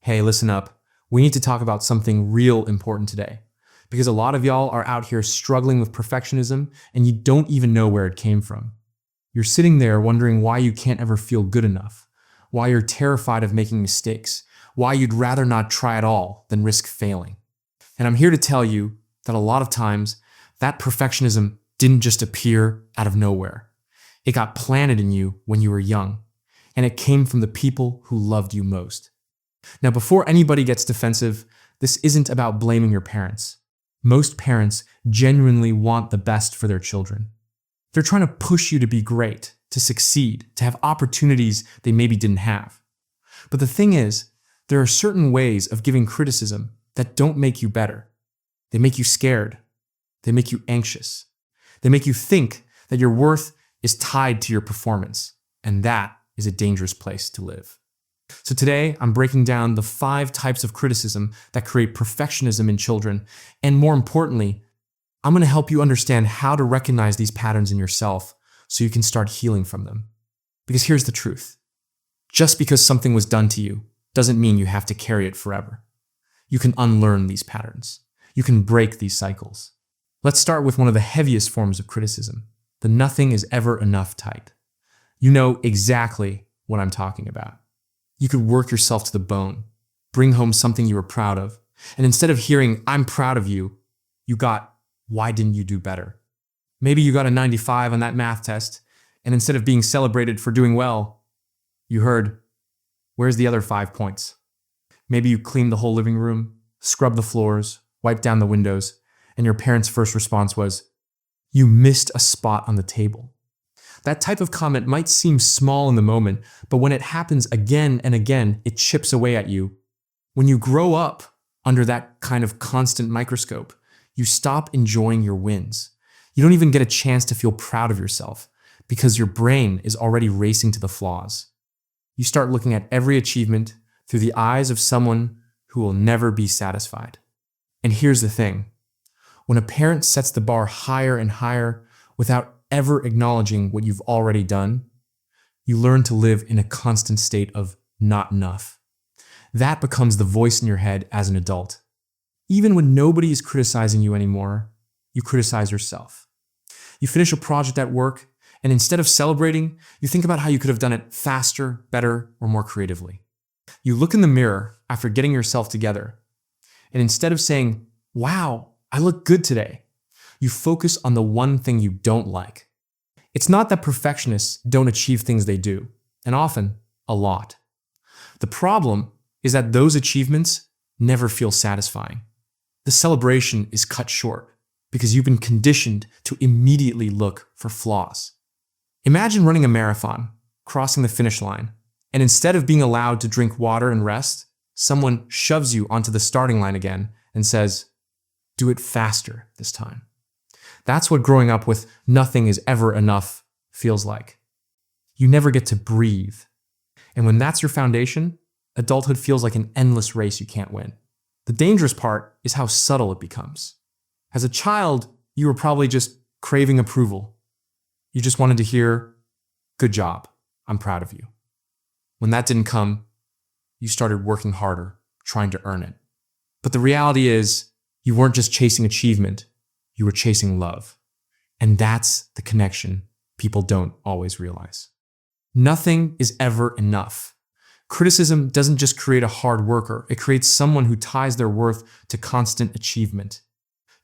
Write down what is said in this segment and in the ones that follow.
Hey, listen up. We need to talk about something real important today. Because a lot of y'all are out here struggling with perfectionism and you don't even know where it came from. You're sitting there wondering why you can't ever feel good enough, why you're terrified of making mistakes, why you'd rather not try at all than risk failing. And I'm here to tell you that a lot of times that perfectionism didn't just appear out of nowhere. It got planted in you when you were young, and it came from the people who loved you most. Now, before anybody gets defensive, this isn't about blaming your parents. Most parents genuinely want the best for their children. They're trying to push you to be great, to succeed, to have opportunities they maybe didn't have. But the thing is, there are certain ways of giving criticism that don't make you better. They make you scared. They make you anxious. They make you think that your worth is tied to your performance, and that is a dangerous place to live. So today, I'm breaking down the 5 types of criticism that create perfectionism in children, and more importantly, I'm going to help you understand how to recognize these patterns in yourself so you can start healing from them. Because here's the truth. Just because something was done to you doesn't mean you have to carry it forever. You can unlearn these patterns. You can break these cycles. Let's start with one of the heaviest forms of criticism, the nothing is ever enough type. You know exactly what I'm talking about. You could work yourself to the bone, bring home something you were proud of, and instead of hearing, I'm proud of you, you got, why didn't you do better? Maybe you got a 95 on that math test, and instead of being celebrated for doing well, you heard, where's the other 5 points? Maybe you cleaned the whole living room, scrubbed the floors, wiped down the windows, and your parents' first response was, you missed a spot on the table. That type of comment might seem small in the moment, but when it happens again and again, it chips away at you. When you grow up under that kind of constant microscope, you stop enjoying your wins. You don't even get a chance to feel proud of yourself because your brain is already racing to the flaws. You start looking at every achievement through the eyes of someone who will never be satisfied. And here's the thing. When a parent sets the bar higher and higher without ever acknowledging what you've already done, you learn to live in a constant state of not enough. That becomes the voice in your head as an adult. Even when nobody is criticizing you anymore, you criticize yourself. You finish a project at work, and instead of celebrating, you think about how you could have done it faster, better, or more creatively. You look in the mirror after getting yourself together, and instead of saying, wow, I look good today, you focus on the one thing you don't like. It's not that perfectionists don't achieve things they do, and often, a lot. The problem is that those achievements never feel satisfying. The celebration is cut short because you've been conditioned to immediately look for flaws. Imagine running a marathon, crossing the finish line, and instead of being allowed to drink water and rest, someone shoves you onto the starting line again and says, do it faster this time. That's what growing up with nothing is ever enough feels like. You never get to breathe. And when that's your foundation, adulthood feels like an endless race you can't win. The dangerous part is how subtle it becomes. As a child, you were probably just craving approval. You just wanted to hear, good job, I'm proud of you. When that didn't come, you started working harder, trying to earn it. But the reality is, you weren't just chasing achievement, you were chasing love. And that's the connection people don't always realize. Nothing is ever enough. Criticism doesn't just create a hard worker, it creates someone who ties their worth to constant achievement.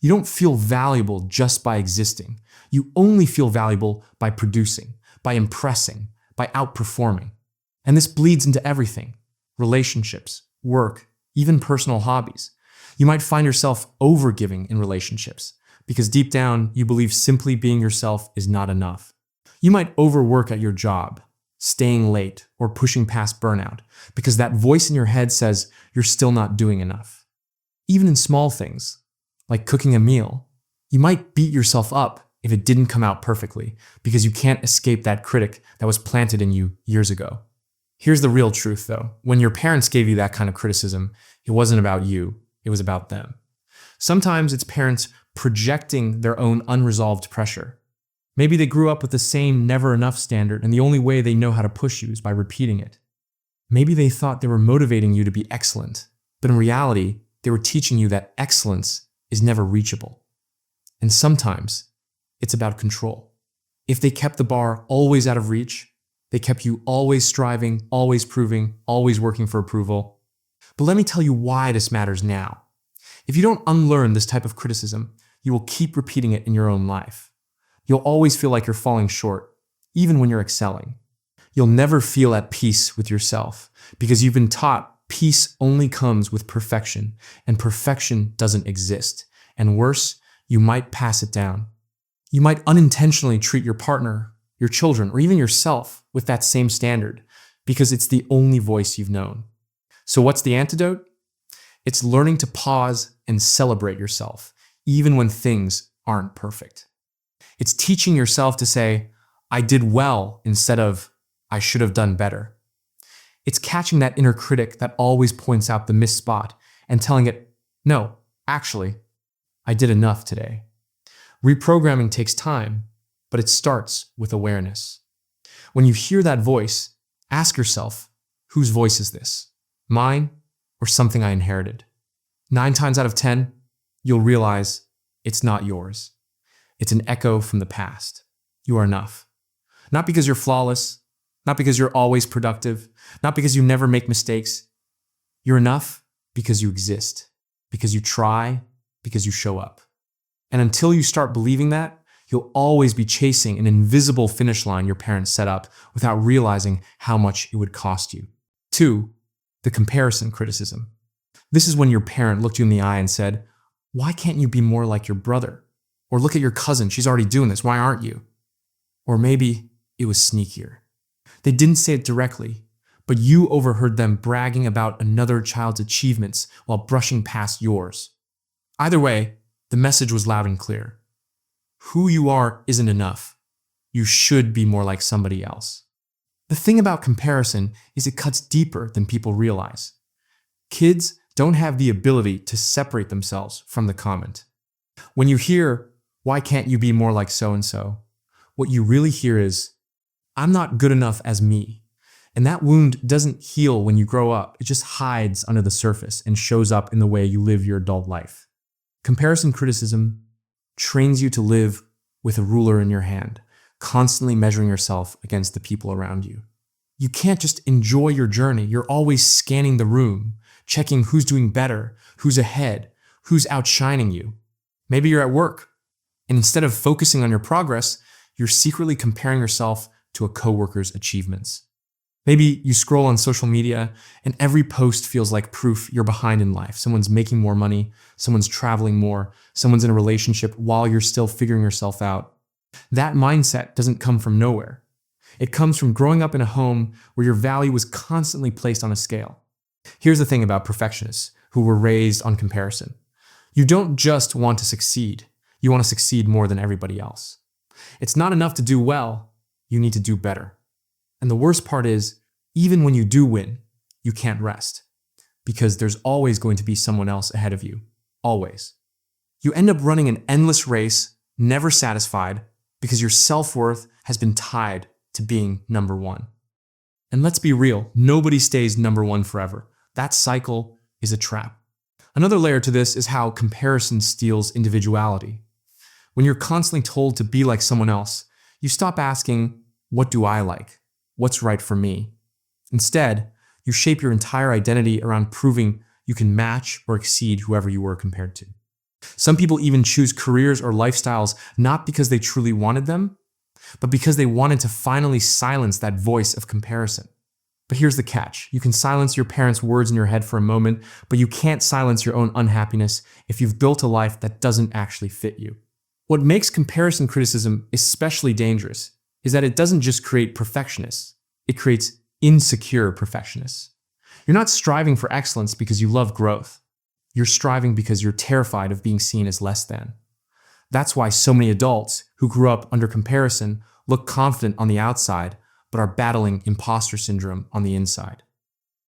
You don't feel valuable just by existing. You only feel valuable by producing, by impressing, by outperforming. And this bleeds into everything: relationships, work, even personal hobbies. You might find yourself overgiving in relationships because deep down you believe simply being yourself is not enough. You might overwork at your job, staying late, or pushing past burnout because that voice in your head says you're still not doing enough. Even in small things, like cooking a meal, you might beat yourself up if it didn't come out perfectly because you can't escape that critic that was planted in you years ago. Here's the real truth though. When your parents gave you that kind of criticism, it wasn't about you, it was about them. Sometimes it's parents projecting their own unresolved pressure. Maybe they grew up with the same never enough standard and the only way they know how to push you is by repeating it. Maybe they thought they were motivating you to be excellent, but in reality, they were teaching you that excellence is never reachable. And sometimes it's about control. If they kept the bar always out of reach, they kept you always striving, always proving, always working for approval. But let me tell you why this matters now. If you don't unlearn this type of criticism, you will keep repeating it in your own life. You'll always feel like you're falling short, even when you're excelling. You'll never feel at peace with yourself because you've been taught peace only comes with perfection, and perfection doesn't exist. And worse, you might pass it down. You might unintentionally treat your partner, your children, or even yourself with that same standard because it's the only voice you've known. So what's the antidote? It's learning to pause and celebrate yourself, even when things aren't perfect. It's teaching yourself to say, I did well instead of, I should have done better. It's catching that inner critic that always points out the missed spot and telling it, no, actually, I did enough today. Reprogramming takes time, but it starts with awareness. When you hear that voice, ask yourself, whose voice is this? Mine or something I inherited? 9 times out of 10, you'll realize it's not yours. It's an echo from the past. You are enough. Not because you're flawless, not because you're always productive, not because you never make mistakes. You're enough because you exist, because you try, because you show up. And until you start believing that, you'll always be chasing an invisible finish line your parents set up without realizing how much it would cost you. 2, the comparison criticism. This is when your parent looked you in the eye and said, why can't you be more like your brother? Or look at your cousin, she's already doing this, why aren't you? Or maybe it was sneakier. They didn't say it directly, but you overheard them bragging about another child's achievements while brushing past yours. Either way, the message was loud and clear. Who you are isn't enough. You should be more like somebody else. The thing about comparison is it cuts deeper than people realize. Kids don't have the ability to separate themselves from the comment. When you hear, why can't you be more like so-and-so? What you really hear is, I'm not good enough as me. And that wound doesn't heal when you grow up. It just hides under the surface and shows up in the way you live your adult life. Comparison criticism trains you to live with a ruler in your hand, constantly measuring yourself against the people around you. You can't just enjoy your journey. You're always scanning the room, checking who's doing better, who's ahead, who's outshining you. Maybe you're at work, and instead of focusing on your progress, you're secretly comparing yourself to a coworker's achievements. Maybe you scroll on social media and every post feels like proof you're behind in life. Someone's making more money, someone's traveling more, someone's in a relationship while you're still figuring yourself out. That mindset doesn't come from nowhere. It comes from growing up in a home where your value was constantly placed on a scale. Here's the thing about perfectionists who were raised on comparison. You don't just want to succeed, you want to succeed more than everybody else. It's not enough to do well, you need to do better. And the worst part is, even when you do win, you can't rest. Because there's always going to be someone else ahead of you. Always. You end up running an endless race, never satisfied, because your self-worth has been tied to being number one. And let's be real, nobody stays number one forever. That cycle is a trap. Another layer to this is how comparison steals individuality. When you're constantly told to be like someone else, you stop asking, what do I like? What's right for me? Instead, you shape your entire identity around proving you can match or exceed whoever you were compared to. Some people even choose careers or lifestyles not because they truly wanted them, but because they wanted to finally silence that voice of comparison. But here's the catch. You can silence your parents' words in your head for a moment, but you can't silence your own unhappiness if you've built a life that doesn't actually fit you. What makes comparison criticism especially dangerous is that it doesn't just create perfectionists, it creates insecure perfectionists. You're not striving for excellence because you love growth. You're striving because you're terrified of being seen as less than. That's why so many adults who grew up under comparison look confident on the outside, but are battling imposter syndrome on the inside.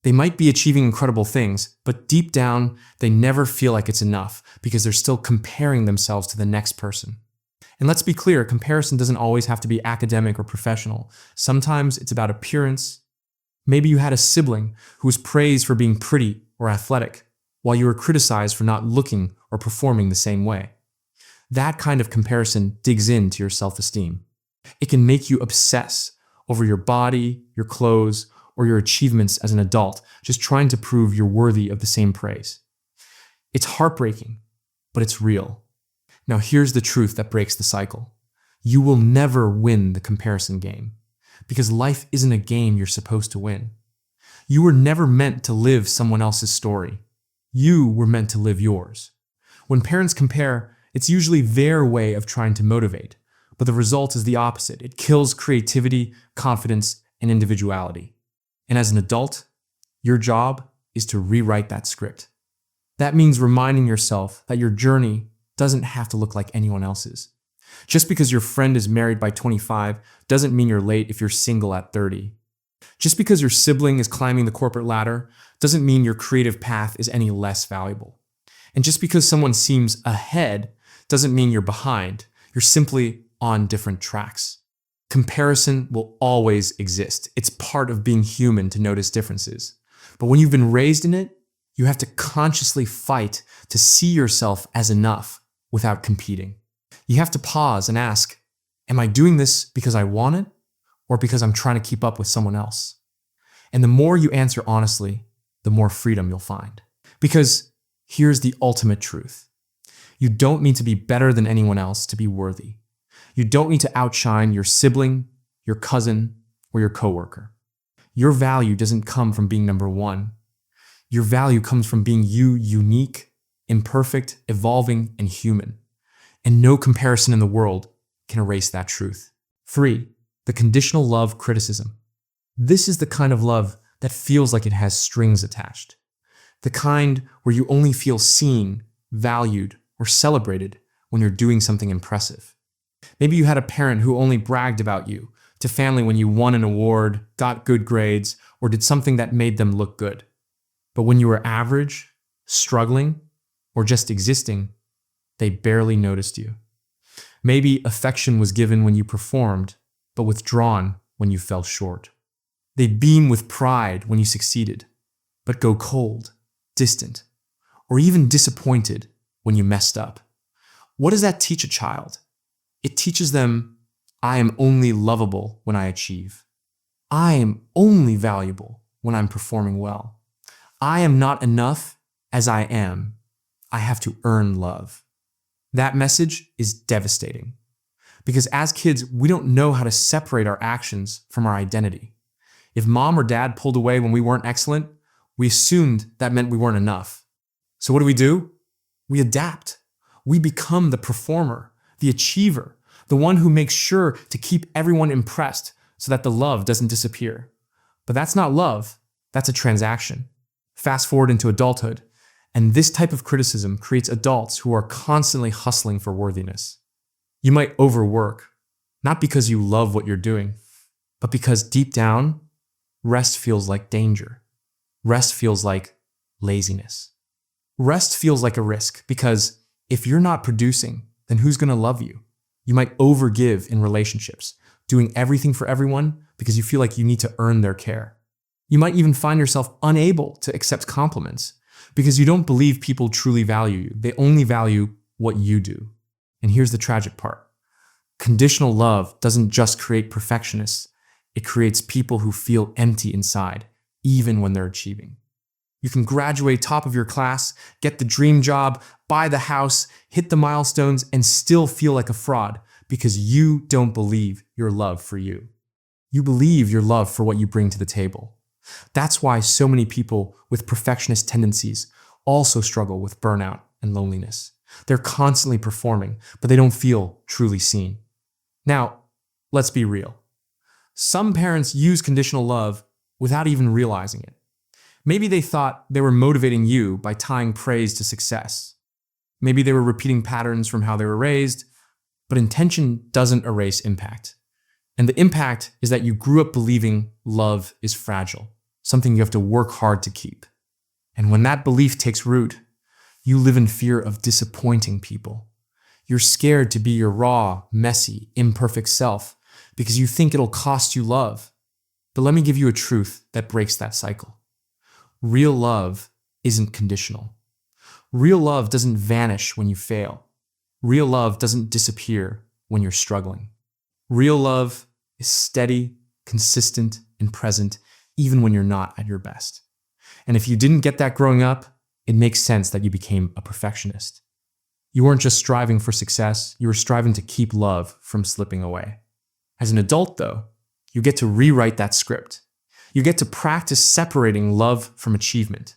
They might be achieving incredible things, but deep down, they never feel like it's enough because they're still comparing themselves to the next person. And let's be clear, comparison doesn't always have to be academic or professional. Sometimes it's about appearance, Maybe you had a sibling who was praised for being pretty or athletic, while you were criticized for not looking or performing the same way. That kind of comparison digs into your self-esteem. It can make you obsess over your body, your clothes, or your achievements as an adult, just trying to prove you're worthy of the same praise. It's heartbreaking, but it's real. Now here's the truth that breaks the cycle. You will never win the comparison game, because life isn't a game you're supposed to win. You were never meant to live someone else's story. You were meant to live yours. When parents compare, it's usually their way of trying to motivate, but the result is the opposite. It kills creativity, confidence, and individuality. And as an adult, your job is to rewrite that script. That means reminding yourself that your journey doesn't have to look like anyone else's. Just because your friend is married by 25 doesn't mean you're late if you're single at 30. Just because your sibling is climbing the corporate ladder doesn't mean your creative path is any less valuable. And just because someone seems ahead doesn't mean you're behind. You're simply on different tracks. Comparison will always exist. It's part of being human to notice differences. But when you've been raised in it, you have to consciously fight to see yourself as enough without competing. You have to pause and ask, am I doing this because I want it or because I'm trying to keep up with someone else? And the more you answer honestly, the more freedom you'll find. Because here's the ultimate truth. You don't need to be better than anyone else to be worthy. You don't need to outshine your sibling, your cousin, or your coworker. Your value doesn't come from being number one. Your value comes from being you, unique, imperfect, evolving, and human. And no comparison in the world can erase that truth. 3. The conditional love criticism. This is the kind of love that feels like it has strings attached. The kind where you only feel seen, valued, or celebrated when you're doing something impressive. Maybe you had a parent who only bragged about you to family when you won an award, got good grades, or did something that made them look good. But when you were average, struggling, or just existing, they barely noticed you. Maybe affection was given when you performed, but withdrawn when you fell short. They beam with pride when you succeeded, but go cold, distant, or even disappointed when you messed up. What does that teach a child? It teaches them, I am only lovable when I achieve. I am only valuable when I'm performing well. I am not enough as I am. I have to earn love. That message is devastating because as kids, we don't know how to separate our actions from our identity. If mom or dad pulled away when we weren't excellent, we assumed that meant we weren't enough. So what do? We adapt. We become the performer, the achiever, the one who makes sure to keep everyone impressed so that the love doesn't disappear. But that's not love, that's a transaction. Fast forward into adulthood, and this type of criticism creates adults who are constantly hustling for worthiness. You might overwork, not because you love what you're doing, but because deep down, rest feels like danger. Rest feels like laziness. Rest feels like a risk because if you're not producing, then who's going to love you? You might overgive in relationships, doing everything for everyone because you feel like you need to earn their care. You might even find yourself unable to accept compliments because you don't believe people truly value you. They only value what you do. And here's the tragic part. Conditional love doesn't just create perfectionists. It creates people who feel empty inside, even when they're achieving. You can graduate top of your class, get the dream job, buy the house, hit the milestones, and still feel like a fraud because you don't believe your love for you. You believe your love for what you bring to the table. That's why so many people with perfectionist tendencies also struggle with burnout and loneliness. They're constantly performing, but they don't feel truly seen. Now, let's be real. Some parents use conditional love without even realizing it. Maybe they thought they were motivating you by tying praise to success. Maybe they were repeating patterns from how they were raised, but intention doesn't erase impact. And the impact is that you grew up believing love is fragile, something you have to work hard to keep. And when that belief takes root, you live in fear of disappointing people. You're scared to be your raw, messy, imperfect self because you think it'll cost you love. But let me give you a truth that breaks that cycle. Real love isn't conditional. Real love doesn't vanish when you fail. Real love doesn't disappear when you're struggling. Real love is steady, consistent, and present even when you're not at your best. And if you didn't get that growing up, it makes sense that you became a perfectionist. You weren't just striving for success, you were striving to keep love from slipping away. As an adult, though, you get to rewrite that script. You get to practice separating love from achievement.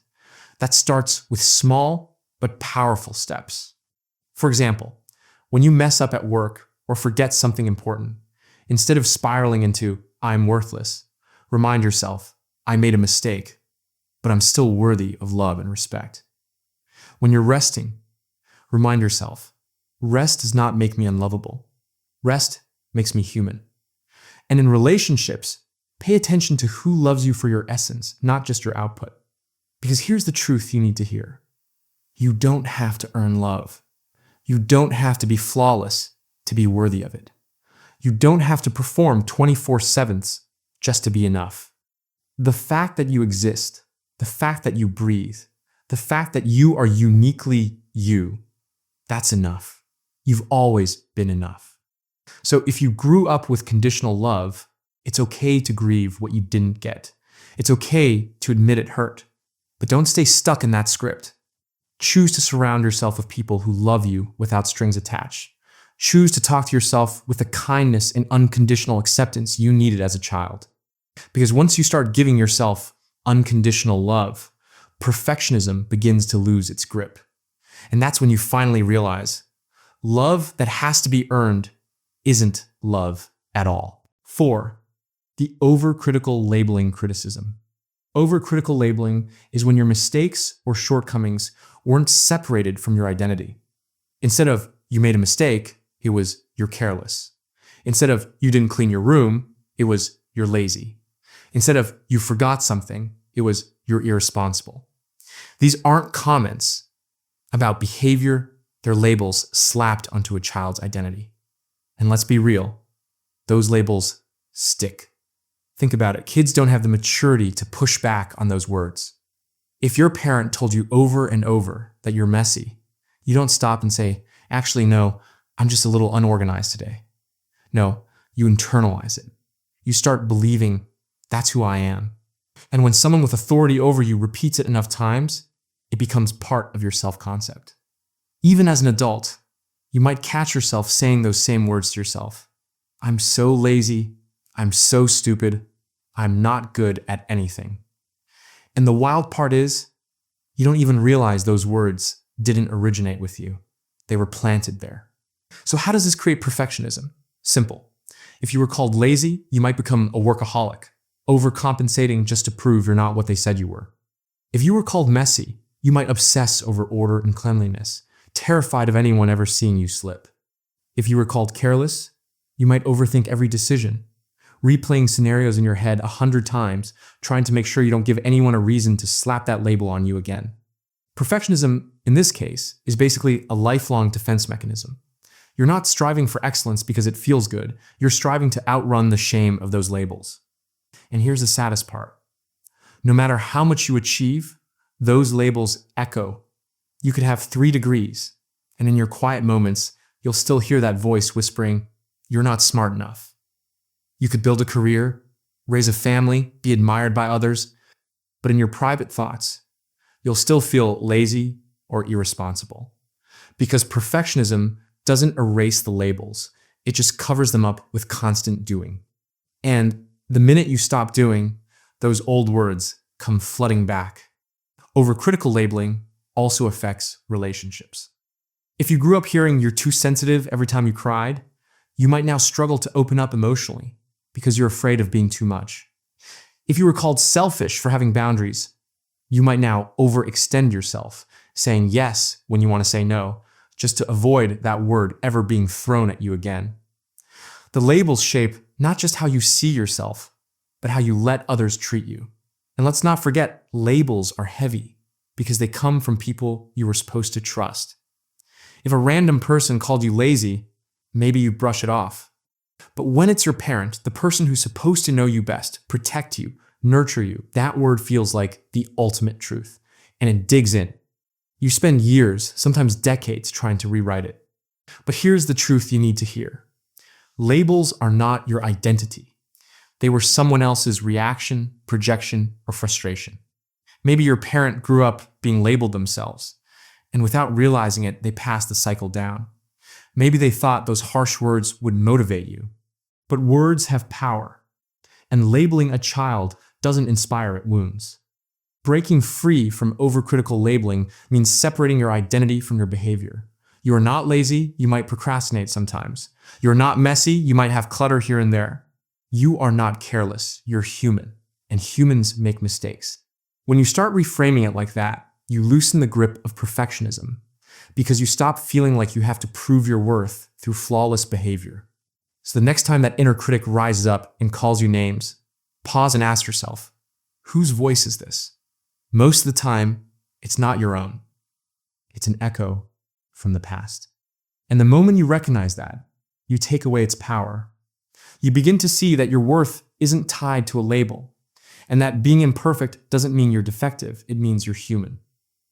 That starts with small but powerful steps. For example, when you mess up at work or forget something important, instead of spiraling into, "I'm worthless," remind yourself, "I made a mistake, but I'm still worthy of love and respect." When you're resting, remind yourself, rest does not make me unlovable. Rest makes me human. And in relationships, pay attention to who loves you for your essence, not just your output. Because here's the truth you need to hear. You don't have to earn love. You don't have to be flawless to be worthy of it. You don't have to perform 24/7 just to be enough. The fact that you exist, the fact that you breathe, the fact that you are uniquely you, that's enough. You've always been enough. So if you grew up with conditional love, it's okay to grieve what you didn't get. It's okay to admit it hurt. But don't stay stuck in that script. Choose to surround yourself with people who love you without strings attached. Choose to talk to yourself with the kindness and unconditional acceptance you needed as a child. Because once you start giving yourself unconditional love, perfectionism begins to lose its grip. And that's when you finally realize love that has to be earned isn't love at all. 4. The overcritical labeling criticism. Overcritical labeling is when your mistakes or shortcomings weren't separated from your identity. Instead of "you made a mistake," it was "you're careless." Instead of "you didn't clean your room," it was "you're lazy." Instead of "you forgot something," it was "you're irresponsible." These aren't comments about behavior, they're labels slapped onto a child's identity. And let's be real, those labels stick. Think about it. Kids don't have the maturity to push back on those words. If your parent told you over and over that you're messy, you don't stop and say, "Actually, no, I'm just a little unorganized today." No, you internalize it. You start believing, "That's who I am." And when someone with authority over you repeats it enough times, it becomes part of your self-concept. Even as an adult, you might catch yourself saying those same words to yourself. "I'm so lazy. I'm so stupid. I'm not good at anything." And the wild part is, you don't even realize those words didn't originate with you. They were planted there. So how does this create perfectionism? Simple. If you were called lazy, you might become a workaholic, overcompensating just to prove you're not what they said you were. If you were called messy, you might obsess over order and cleanliness, terrified of anyone ever seeing you slip. If you were called careless, you might overthink every decision, replaying scenarios in your head 100 times, trying to make sure you don't give anyone a reason to slap that label on you again. Perfectionism, in this case, is basically a lifelong defense mechanism. You're not striving for excellence because it feels good. You're striving to outrun the shame of those labels. And here's the saddest part. No matter how much you achieve, those labels echo. You could have 3 degrees, and in your quiet moments, you'll still hear that voice whispering, "You're not smart enough." You could build a career, raise a family, be admired by others, but in your private thoughts, you'll still feel lazy or irresponsible. Because perfectionism doesn't erase the labels, it just covers them up with constant doing. And the minute you stop doing, those old words come flooding back. Overcritical labeling also affects relationships. If you grew up hearing "you're too sensitive" every time you cried, you might now struggle to open up emotionally because you're afraid of being too much. If you were called selfish for having boundaries, you might now overextend yourself, saying yes when you want to say no, just to avoid that word ever being thrown at you again. The labels shape not just how you see yourself, but how you let others treat you. And let's not forget, labels are heavy because they come from people you were supposed to trust. If a random person called you lazy, maybe you brush it off. But when it's your parent, the person who's supposed to know you best, protect you, nurture you, that word feels like the ultimate truth, and it digs in. You spend years, sometimes decades, trying to rewrite it. But here's the truth you need to hear. Labels are not your identity. They were someone else's reaction, projection, or frustration. Maybe your parent grew up being labeled themselves, and without realizing it, they passed the cycle down. Maybe they thought those harsh words would motivate you. But words have power, and labeling a child doesn't inspire, it wounds. Breaking free from overcritical labeling means separating your identity from your behavior. You are not lazy, you might procrastinate sometimes. You are not messy, you might have clutter here and there. You are not careless, you're human, and humans make mistakes. When you start reframing it like that, you loosen the grip of perfectionism, because you stop feeling like you have to prove your worth through flawless behavior. So the next time that inner critic rises up and calls you names, pause and ask yourself, whose voice is this? Most of the time, it's not your own. It's an echo from the past. And the moment you recognize that, you take away its power. You begin to see that your worth isn't tied to a label, and that being imperfect doesn't mean you're defective, it means you're human.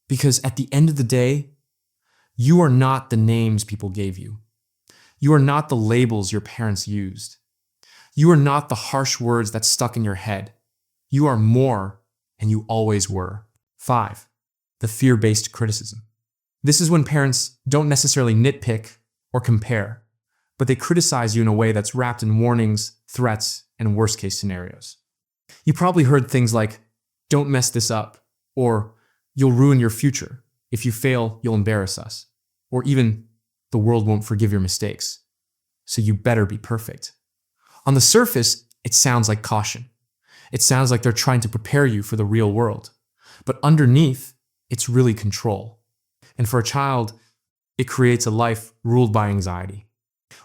Because at the end of the day, you are not the names people gave you. You are not the labels your parents used. You are not the harsh words that stuck in your head. You are more, and you always were. 5. The fear-based criticism. This is when parents don't necessarily nitpick or compare, but they criticize you in a way that's wrapped in warnings, threats, and worst-case scenarios. You probably heard things like, "Don't mess this up," or "You'll ruin your future. If you fail, you'll embarrass us." Or even, "The world won't forgive your mistakes, so you better be perfect." On the surface, it sounds like caution. It sounds like they're trying to prepare you for the real world. But underneath, it's really control. And for a child, it creates a life ruled by anxiety.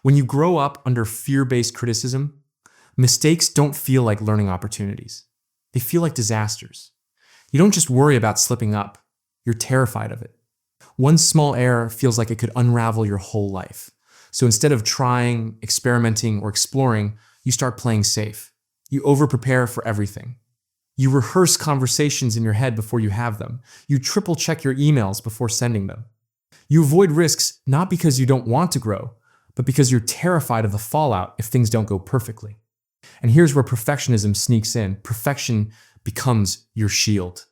When you grow up under fear-based criticism, mistakes don't feel like learning opportunities. They feel like disasters. You don't just worry about slipping up, you're terrified of it. One small error feels like it could unravel your whole life. So instead of trying, experimenting, or exploring, you start playing safe. You over-prepare for everything. You rehearse conversations in your head before you have them. You triple-check your emails before sending them. You avoid risks not because you don't want to grow, but because you're terrified of the fallout if things don't go perfectly. And here's where perfectionism sneaks in. Perfection becomes your shield.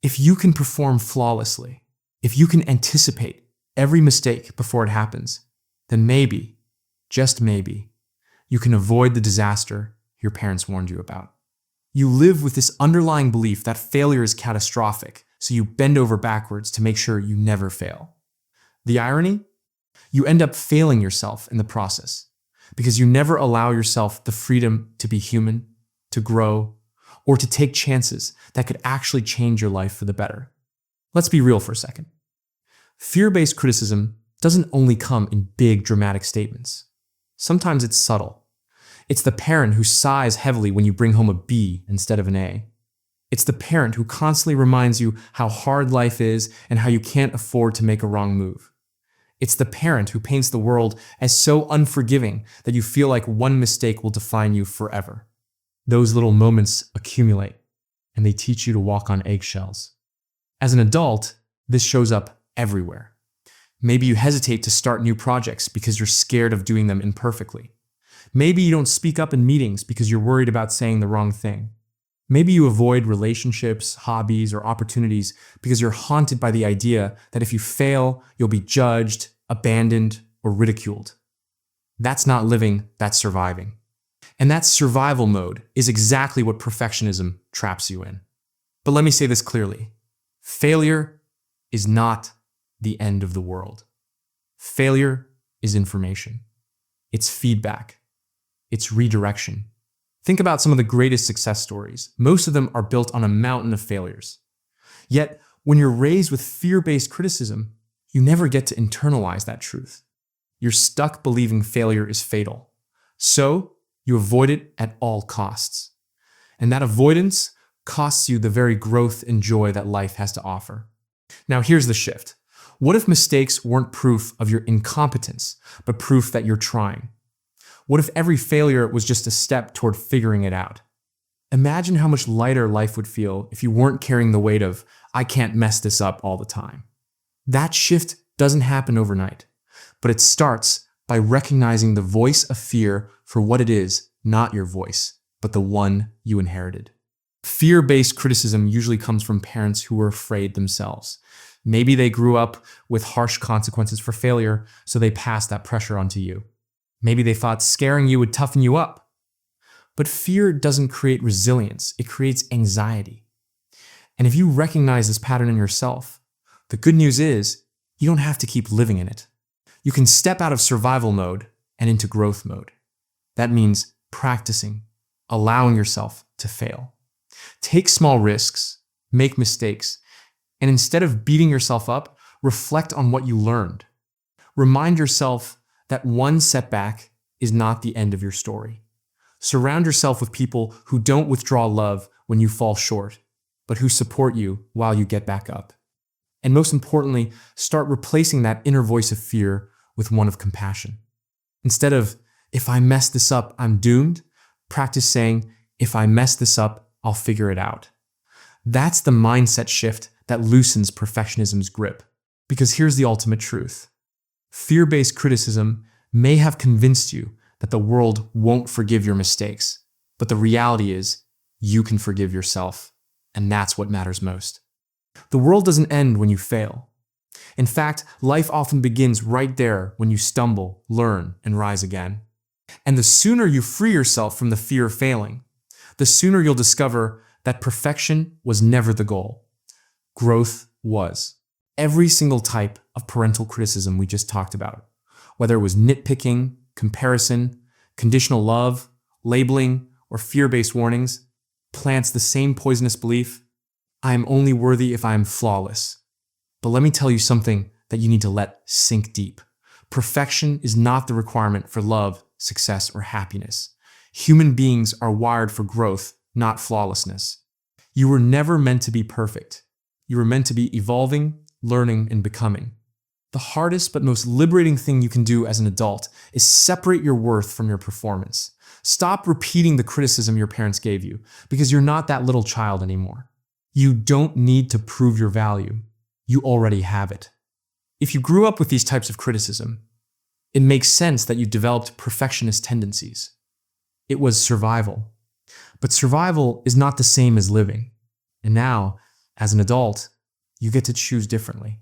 If you can perform flawlessly, if you can anticipate every mistake before it happens, then maybe, just maybe, you can avoid the disaster your parents warned you about. You live with this underlying belief that failure is catastrophic, so you bend over backwards to make sure you never fail. The irony? You end up failing yourself in the process because you never allow yourself the freedom to be human, to grow, or to take chances that could actually change your life for the better. Let's be real for a second. Fear-based criticism doesn't only come in big, dramatic statements. Sometimes it's subtle. It's the parent who sighs heavily when you bring home a B instead of an A. It's the parent who constantly reminds you how hard life is and how you can't afford to make a wrong move. It's the parent who paints the world as so unforgiving that you feel like one mistake will define you forever. Those little moments accumulate, and they teach you to walk on eggshells. As an adult, this shows up everywhere. Maybe you hesitate to start new projects because you're scared of doing them imperfectly. Maybe you don't speak up in meetings because you're worried about saying the wrong thing. Maybe you avoid relationships, hobbies, or opportunities because you're haunted by the idea that if you fail, you'll be judged, abandoned, or ridiculed. That's not living, that's surviving. And that survival mode is exactly what perfectionism traps you in. But let me say this clearly. Failure is not the end of the world. Failure is information. It's feedback. It's redirection. Think about some of the greatest success stories. Most of them are built on a mountain of failures. Yet, when you're raised with fear-based criticism, you never get to internalize that truth. You're stuck believing failure is fatal. So, you avoid it at all costs. And that avoidance costs you the very growth and joy that life has to offer. Now, here's the shift. What if mistakes weren't proof of your incompetence, but proof that you're trying? What if every failure was just a step toward figuring it out? Imagine how much lighter life would feel if you weren't carrying the weight of, I can't mess this up all the time. That shift doesn't happen overnight, but it starts by recognizing the voice of fear for what it is, not your voice, but the one you inherited. Fear-based criticism usually comes from parents who were afraid themselves. Maybe they grew up with harsh consequences for failure, so they passed that pressure onto you. Maybe they thought scaring you would toughen you up. But fear doesn't create resilience, it creates anxiety. And if you recognize this pattern in yourself, the good news is you don't have to keep living in it. You can step out of survival mode and into growth mode. That means practicing, allowing yourself to fail. Take small risks, make mistakes, and instead of beating yourself up, reflect on what you learned. Remind yourself that one setback is not the end of your story. Surround yourself with people who don't withdraw love when you fall short, but who support you while you get back up. And most importantly, start replacing that inner voice of fear with one of compassion. Instead of, if I mess this up, I'm doomed, practice saying, if I mess this up, I'll figure it out. That's the mindset shift that loosens perfectionism's grip. Because here's the ultimate truth. Fear-based criticism may have convinced you that the world won't forgive your mistakes, but the reality is you can forgive yourself, and that's what matters most. The world doesn't end when you fail. In fact, life often begins right there when you stumble, learn, and rise again. And the sooner you free yourself from the fear of failing, the sooner you'll discover that perfection was never the goal. Growth was. Every single type of parental criticism we just talked about, whether it was nitpicking, comparison, conditional love, labeling, or fear-based warnings, plants the same poisonous belief: I am only worthy if I am flawless. But let me tell you something that you need to let sink deep. Perfection is not the requirement for love, success, or happiness. Human beings are wired for growth, not flawlessness. You were never meant to be perfect. You were meant to be evolving, learning, and becoming. The hardest but most liberating thing you can do as an adult is separate your worth from your performance. Stop repeating the criticism your parents gave you, because you're not that little child anymore. You don't need to prove your value. You already have it. If you grew up with these types of criticism, it makes sense that you developed perfectionist tendencies. It was survival. But survival is not the same as living. And now, as an adult, you get to choose differently.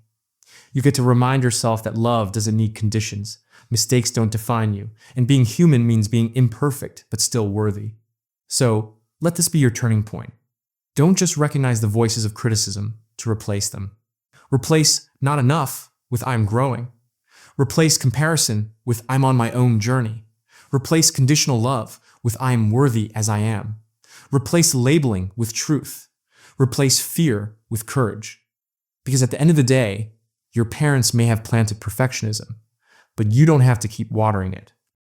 You get to remind yourself that love doesn't need conditions, mistakes don't define you, and being human means being imperfect but still worthy. So, let this be your turning point. Don't just recognize the voices of criticism to replace them. Replace not enough with I'm growing. Replace comparison with I'm on my own journey. Replace conditional love with I am worthy as I am. Replace labeling with truth. Replace fear with courage. Because at the end of the day, your parents may have planted perfectionism, but you don't have to keep watering it.